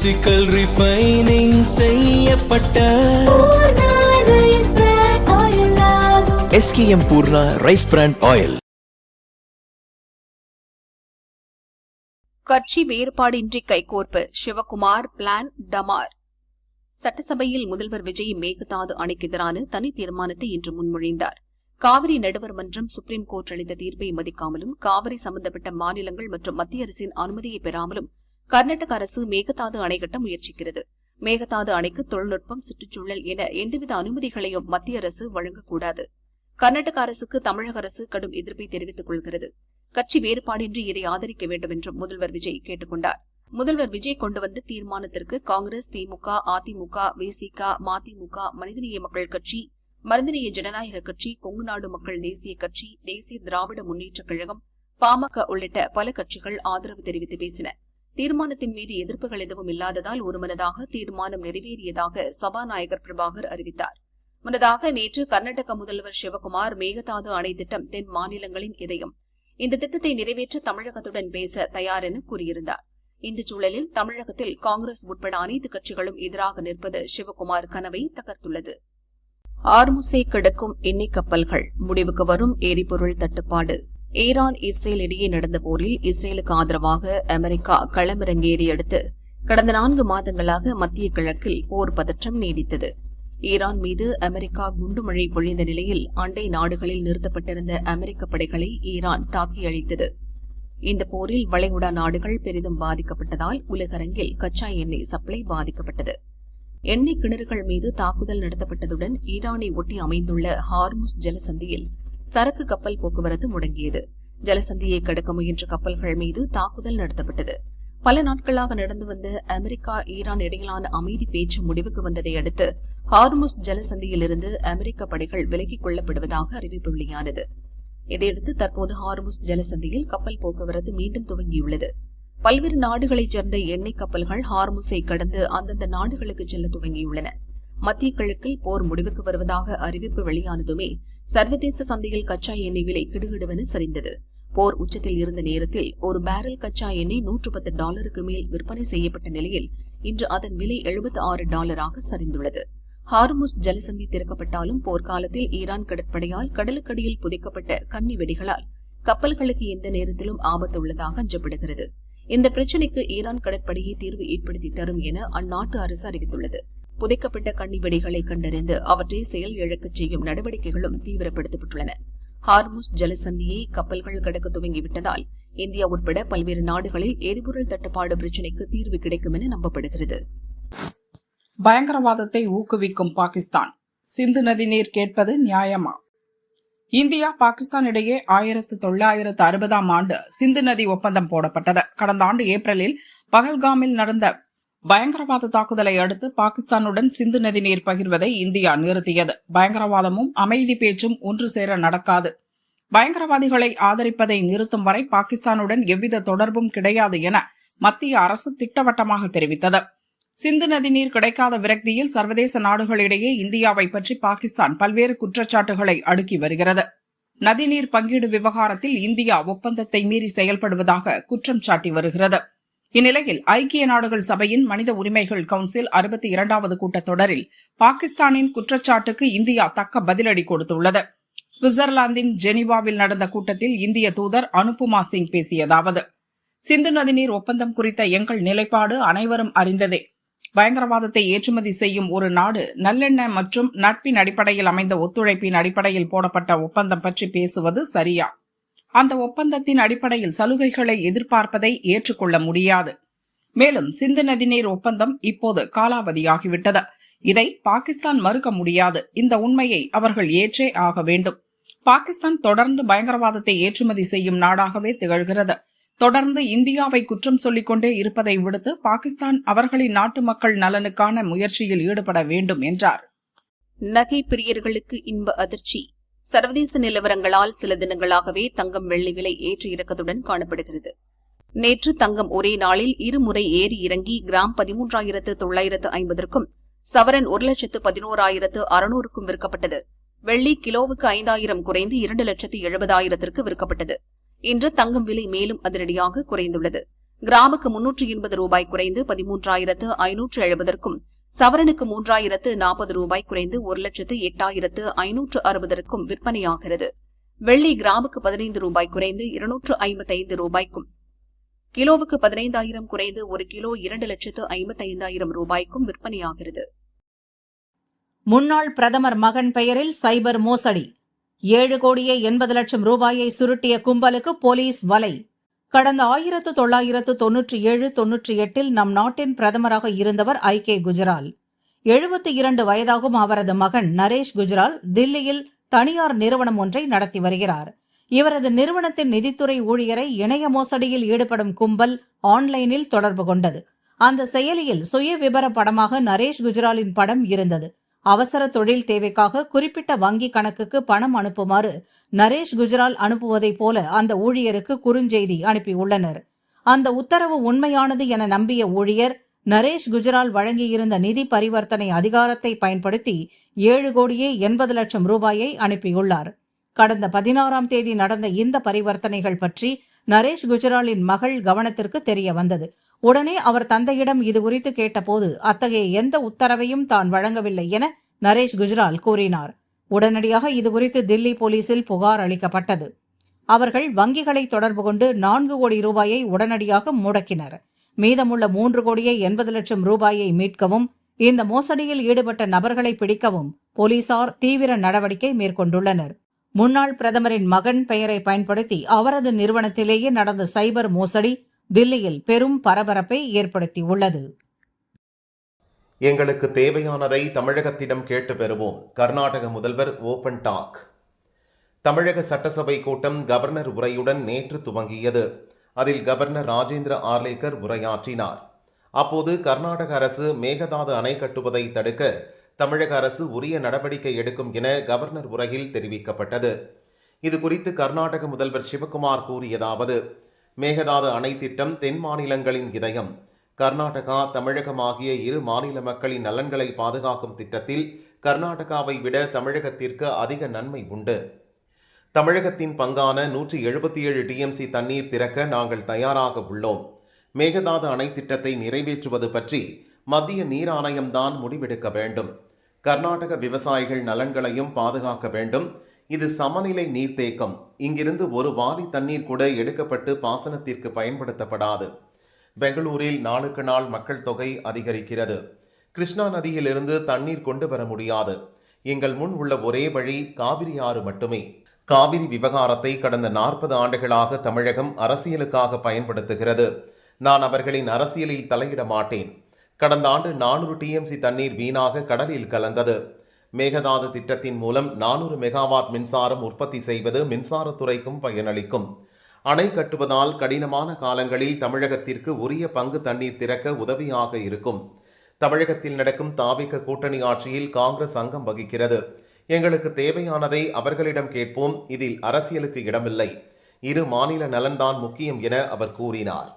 Physical refining செய்யப்பட்ட SKM Poorna rice brand oil. கட்சி வேறுபாடின்றி கைகோர்ப்பு, சிவகுமார் பிளான் டமார். சட்டசபையில் முதல்வர் விஜய் மேகதாது அணைக்கு எதிரான தனி தீர்மானத்தை இன்று முன்மொழிந்தார். காவிரி நடுவர் மன்றம் சுப்ரீம் கோர்ட் அளித்த தீர்ப்பை மதிக்காமலும் காவிரி சம்பந்தப்பட்ட மாநிலங்கள் மற்றும் மத்திய அரசின் அனுமதியை பெறாமலும் கர்நாடக அரசு மேகதாது அணை கட்ட முயற்சிக்கிறது. மேகதாது அணைக்கு தொழில்நுட்பம், சுற்றுச்சூழல் என எந்தவித அனுமதிகளையும் மத்திய அரசு வழங்கக்கூடாது. கர்நாடக அரசுக்கு தமிழக அரசு கடும் எதிர்ப்பை தெரிவித்துக் கொள்கிறது. கட்சி வேறுபாடின்றி இதை ஆதரிக்க வேண்டும் என்றும் முதல்வர் விஜய் கேட்டுக் கொண்டார். முதல்வர் விஜய் கொண்டு வந்த தீர்மானத்திற்கு காங்கிரஸ், திமுக, அதிமுக, விசிக, மதிமுக, மனிதநேய மக்கள் கட்சி, மனிதநேய ஜனநாயக கட்சி, கொங்குநாடு மக்கள் தேசிய கட்சி, தேசிய திராவிட முன்னேற்றக் கழகம், பாமக உள்ளிட்ட பல கட்சிகள் ஆதரவு தெரிவித்து பேசின. தீர்மானத்தின் மீது எதிர்ப்புகள் எதுவும் இல்லாததால் ஒருமனதாக தீர்மானம் நிறைவேறியதாக சபாநாயகர் பிரபாகர் அறிவித்தார். முன்னதாக நேற்று கர்நாடக முதல்வர் சிவகுமார் மேகதாது அணை திட்டம் தென் மாநிலங்களின் இதயம், இந்த திட்டத்தை நிறைவேற்ற தமிழகத்துடன் பேச தயார் என கூறியிருந்தார். இந்த சூழலில் தமிழகத்தில் காங்கிரஸ் உட்பட அனைத்து கட்சிகளும் எதிராக நிற்பது சிவகுமார் கனவை தகர்த்துள்ளது. ஹார்முஸை கடக்கும் எண்ணெய் கப்பல்கள், முடிவுக்கு வரும் எரிபொருள் தட்டுப்பாடு. ஈரான் இஸ்ரேல் இடையே நடந்த போரில் இஸ்ரேலுக்கு ஆதரவாக அமெரிக்கா களமிறங்கியதை அடுத்து கடந்த 4 மாதங்களாக மத்திய கிழக்கில் போர் பதற்றம் நீடித்தது. ஈரான் மீது அமெரிக்கா குண்டுமழை பொழிந்த நிலையில் அண்டை நாடுகளில் நிறுத்தப்பட்டிருந்த அமெரிக்க படைகளை ஈரான் தாக்கி அழித்தது. இந்த போரில் வளைகுடா நாடுகள் பெரிதும் பாதிக்கப்பட்டதால் உலகரங்கில் கச்சா எண்ணெய் சப்ளை பாதிக்கப்பட்டது. எண்ணெய் கிணறுகள் மீது தாக்குதல் நடத்தப்பட்டதுடன் ஈரானை ஒட்டி அமைந்துள்ள ஹார்முஸ் ஜலசந்தியில் சரக்கு கப்பல் போக்குவரத்து முடங்கியது. ஜலசந்தியை கடக்க முயன்ற கப்பல்கள் மீது தாக்குதல் நடத்தப்பட்டது. பல நாட்களாக நடந்து வந்த அமெரிக்கா ஈரான் இடையிலான அமைதி பேச்சு முடிவுக்கு வந்ததை அடுத்து ஹார்முஸ் ஜலசந்தியிலிருந்து அமெரிக்க படைகள் விலக்கிக் கொள்ளப்படுவதாக அறிவிப்பு வெளியானது. இதையடுத்து தற்போது ஹார்முஸ் ஜலசந்தியில் கப்பல் போக்குவரத்து மீண்டும் துவங்கியுள்ளது. பல்வேறு நாடுகளைச் சேர்ந்த எண்ணெய் கப்பல்கள் ஹார்முஸை கடந்து அந்தந்த நாடுகளுக்கு செல்ல துவங்கியுள்ளன. மத்திய கிழக்கில் போர் முடிவுக்கு வருவதாக அறிவிப்பு வெளியானதுமே சர்வதேச சந்தையில் கச்சா எண்ணெய் விலை கிடுகிடுவென சரிந்தது. போர் உச்சத்தில் இருந்த நேரத்தில் ஒரு பேரல் கச்சா எண்ணெய் $110 மேல் விற்பனை செய்யப்பட்ட நிலையில் இன்று அதன் விலை $76 சரிந்துள்ளது. ஹார்முஸ் ஜலசந்தி திறக்கப்பட்டாலும் போர்க்காலத்தில் ஈரான் கடற்படையால் கடலுக்கடியில் புதைக்கப்பட்ட கன்னி வெடிகளால் கப்பல்களுக்கு எந்த நேரத்திலும் ஆபத்து உள்ளதாக அஞ்சப்படுகிறது. இந்த பிரச்சினைக்கு ஈரான் கடற்படையை தீர்வு ஏற்படுத்தி தரும் என அந்நாட்டு அரசு அறிவித்துள்ளது. புதைக்கப்பட்ட கன்னி வெடிகளை கண்டறிந்து அவற்றை செயல் இழக்கச் செய்யும் நடவடிக்கைகளும் தீவிரப்படுத்தப்பட்டுள்ளன. ஹார்முஸ் ஜலசந்தியை கப்பல்கள் கடக்க துவங்கிவிட்டதால் இந்தியா உட்பட பல்வேறு நாடுகளில் எரிபொருள் தட்டுப்பாடு பிரச்சினைக்கு தீர்வு கிடைக்கும் என நம்பப்படுகிறது. பயங்கரவாதத்தை ஊக்குவிக்கும் பாகிஸ்தான், சிந்து நதி நீர் கேட்பது நியாயமா? இந்தியா பாகிஸ்தான் இடையே 1960ஆம் ஆண்டு சிந்து நதி ஒப்பந்தம் போடப்பட்டது. கடந்த ஆண்டு ஏப்ரலில் பகல்காமில் நடந்த பயங்கரவாத தாக்குதலை அடுத்து பாகிஸ்தானுடன் சிந்து நதி நீர் பகிர்வதை இந்தியா நிறுத்தியது. பயங்கரவாதமும் அமைதி பேச்சும் ஒன்று சேர நடக்காது. பயங்கரவாதிகளை ஆதரிப்பதை நிறுத்தும் வரை பாகிஸ்தானுடன் எவ்வித தொடர்பும் கிடையாது என மத்திய அரசு திட்டவட்டமாக தெரிவித்தது. சிந்து நதி நீர் கிடைக்காத விரக்தியில் சர்வதேச நாடுகளிடையே இந்தியாவை பற்றி பாகிஸ்தான் பல்வேறு குற்றச்சாட்டுகளை அடுக்கி வருகிறது. நதிநீர் பங்கீடு விவகாரத்தில் இந்தியா ஒப்பந்தத்தை மீறி செயல்படுவதாக குற்றம் சாட்டி வருகிறது. இந்நிலையில் ஐக்கிய நாடுகள் சபையின் மனித உரிமைகள் கவுன்சில் 62வது கூட்டத்தொடரில் பாகிஸ்தானின் குற்றச்சாட்டுக்கு இந்தியா தக்க பதிலடி கொடுத்துள்ளது. சுவிட்சர்லாந்தின் ஜெனீவாவில் நடந்த கூட்டத்தில் இந்திய தூதர் அனுப்புமா சிங் பேசியதாவது: சிந்து நதிநீர் ஒப்பந்தம் குறித்த எங்கள் நிலைப்பாடு அனைவரும் அறிந்ததே. பயங்கரவாதத்தை ஏற்றுமதி செய்யும் ஒரு நாடு நல்லெண்ண மற்றும் நட்பின் அடிப்படையில் அமைந்த ஒத்துழைப்பின் அடிப்படையில் போடப்பட்ட ஒப்பந்தம் பற்றி பேசுவது சரியா? அந்த ஒப்பந்தத்தின் அடிப்படையில் சலுகைகளை எதிர்பார்ப்பதை ஏற்றுக்கொள்ள முடியாது. மேலும் சிந்து நதிநீர் ஒப்பந்தம் இப்போது காலாவதியாகிவிட்டது. இதை பாகிஸ்தான் மறுக்க முடியாது. இந்த உண்மையை அவர்கள் ஏற்றே ஆக வேண்டும். பாகிஸ்தான் தொடர்ந்து பயங்கரவாதத்தை ஏற்றுமதி செய்யும் நாடாகவே திகழ்கிறது. தொடர்ந்து இந்தியாவை குற்றம் சொல்லிக் கொண்டே இருப்பதை விடுத்து பாகிஸ்தான் அவர்களின் நாட்டு மக்கள் நலனுக்கான முயற்சியில் ஈடுபட வேண்டும் என்றார். நகை பிரியர்களுக்கு இன்ப அதிர்ச்சி. சர்வதேச நிலவரங்களால் சில தினங்களாகவே தங்கம் வெள்ளி விலை ஏற்ற இறக்கத்துடன் காணப்படுகிறது. நேற்று தங்கம் ஒரே நாளில் இருமுறை ஏறி இறங்கி கிராம் 13,950க்கும் சவரன் 1,11,600க்கும் விற்கப்பட்டது. வெள்ளி கிலோவுக்கு 5,000 குறைந்து 2,70,000ற்கு விற்கப்பட்டது. இன்று தங்கம் விலை மேலும் அதிரடியாக குறைந்துள்ளது. கிராமுக்கு 380 ரூபாய் குறைந்து 13,570க்கும், சவரனுக்கு 3,040 ரூபாய் குறைந்து 1,08,560க்கும் விற்பனையாகிறது. வெள்ளி கிராமுக்கு 15 ரூபாய் குறைந்து 255 ரூபாய்க்கும், கிலோவுக்கு 15,000 குறைந்து 1 கிலோ 2,55,000 ரூபாய்க்கும் விற்பனையாகிறது. முன்னாள் பிரதமர் மகன் பெயரில் சைபர் மோசடி. 7,80,00,000 ரூபாயை சுருட்டிய கும்பலுக்கு போலீஸ் வலை. கடந்த 1997-98 நம் நாட்டின் பிரதமராக இருந்தவர் ஐ.கே. குஜரால். 72 வயதாகும் அவரது மகன் நரேஷ் குஜரால் தில்லியில் தனியார் நிறுவனம் ஒன்றை நடத்தி வருகிறார். இவரது நிறுவனத்தின் நிதித்துறை ஊழியரை இணைய மோசடியில் ஈடுபடும் கும்பல் ஆன்லைனில் தொடர்பு கொண்டது. அந்த செயலியில் சுய விபர படமாக நரேஷ் குஜராலின் படம் இருந்தது. அவசர தொழில் தேவைக்காக குறிப்பிட்ட வங்கி கணக்குக்கு பணம் அனுப்புமாறு நரேஷ் குஜரால் அனுப்புவதைப் போல அந்த ஊழியருக்கு குறுஞ்செய்தி அனுப்பியுள்ளனர். அந்த உத்தரவு உண்மையானது என நம்பிய ஊழியர் நரேஷ் குஜரால் வழங்கியிருந்த நிதி பரிவர்த்தனை அதிகாரத்தை பயன்படுத்தி 7,80,00,000 ரூபாயை அனுப்பியுள்ளார். கடந்த 16ஆம் தேதி நடந்த இந்த பரிவர்த்தனைகள் பற்றி நரேஷ் குஜராலின் மகள் கவனத்திற்கு தெரிய வந்தது. உடனே அவர் தந்தையிடம் இதுகுறித்து கேட்டபோது அத்தகைய எந்த உத்தரவையும் தான் வழங்கவில்லை என நரேஷ் குஜரால் கூறினார். உடனடியாக இதுகுறித்து தில்லி போலீசில் புகார் அளிக்கப்பட்டது. அவர்கள் வங்கிகளை தொடர்பு கொண்டு 4 கோடி ரூபாயை உடனடியாக முடக்கினர். மீதமுள்ள 3,80,00,000 ரூபாயை மீட்கவும் இந்த மோசடியில் ஈடுபட்ட நபர்களை பிடிக்கவும் போலீசார் தீவிர நடவடிக்கை மேற்கொண்டுள்ளனர். முன்னாள் பிரதமரின் மகன் பெயரை பயன்படுத்தி அவரது நிறுவனத்திலேயே நடந்த சைபர் மோசடி தில்லியில் பெரும் பரபரப்பை ஏற்படுத்தியுள்ளது. எங்களுக்கு தேவையானதை தமிழகத்திடம் கேட்டு பெறுவோம். கர்நாடக முதல்வர் ஓபன் டாக். தமிழக சட்டசபை கூட்டம் கவர்னர் உரையுடன் நேற்று துவங்கியது. அதில் கவர்னர் ராஜேந்திர ஆர்லேக்கர் உரையாற்றினார். அப்போது கர்நாடக அரசு மேகதாது அணை கட்டுவதை தடுக்க தமிழக அரசு உரிய நடவடிக்கை எடுக்கும் என கவர்னர் உரையில் தெரிவிக்கப்பட்டது. இதுகுறித்து கர்நாடக முதல்வர் சிவகுமார் கூறியதாவது: மேகதாது அணை திட்டம் தென் மாநிலங்களின் இதயம். கர்நாடகா, தமிழகம் ஆகிய இரு மாநில மக்களின் நலன்களை பாதுகாக்கும் திட்டத்தில் கர்நாடகாவை விட தமிழகத்திற்கு அதிக நன்மை உண்டு. தமிழகத்தின் பங்கான 177 டிஎம்சி தண்ணீர் திறக்க நாங்கள் தயாராக உள்ளோம். மேகதாது அணை திட்டத்தை நிறைவேற்றுவது பற்றி மத்திய நீர் ஆணையம்தான் முடிவெடுக்க வேண்டும். கர்நாடக விவசாயிகள் நலன்களையும் பாதுகாக்க வேண்டும். இது சமநிலை நீர்த்தேக்கம். இங்கிருந்து ஒரு வாளி தண்ணீர் கூட எடுக்கப்பட்டு பாசனத்திற்கு பயன்படுத்தப்படாது. பெங்களூரில் நாளுக்கு நாள் மக்கள் தொகை அதிகரிக்கிறது. கிருஷ்ணா நதியிலிருந்து தண்ணீர் கொண்டு வர முடியாது. எங்கள் முன் உள்ள ஒரே வழி காவிரி ஆறு மட்டுமே. காவிரி விவகாரத்தை கடந்த 40 ஆண்டுகளாக தமிழகம் அரசியலுக்காக பயன்படுத்துகிறது. நான் அவர்களின் அரசியலில் தலையிட மாட்டேன். கடந்த ஆண்டு 400 டிஎம்சி தண்ணீர் வீணாக கடலில் கலந்தது. மேகதாது திட்டத்தின் மூலம் 400 மெகாவாட் மின்சாரம் உற்பத்தி செய்வது மின்சாரத்துறைக்கும் பயனளிக்கும். அணை கட்டுவதால் கடினமான காலங்களில் தமிழகத்திற்கு உரிய பங்கு தண்ணீர் திறக்க உதவியாக இருக்கும். தமிழகத்தில் நடக்கும் தாவிக கூட்டணி ஆட்சியில் காங்கிரஸ் அங்கம் வகிக்கிறது. எங்களுக்கு தேவையானதை அவர்களிடம் கேட்போம். இதில் அரசியலுக்கு இடமில்லை. இரு மாநில நலன்தான் முக்கியம் என அவர் கூறினார்.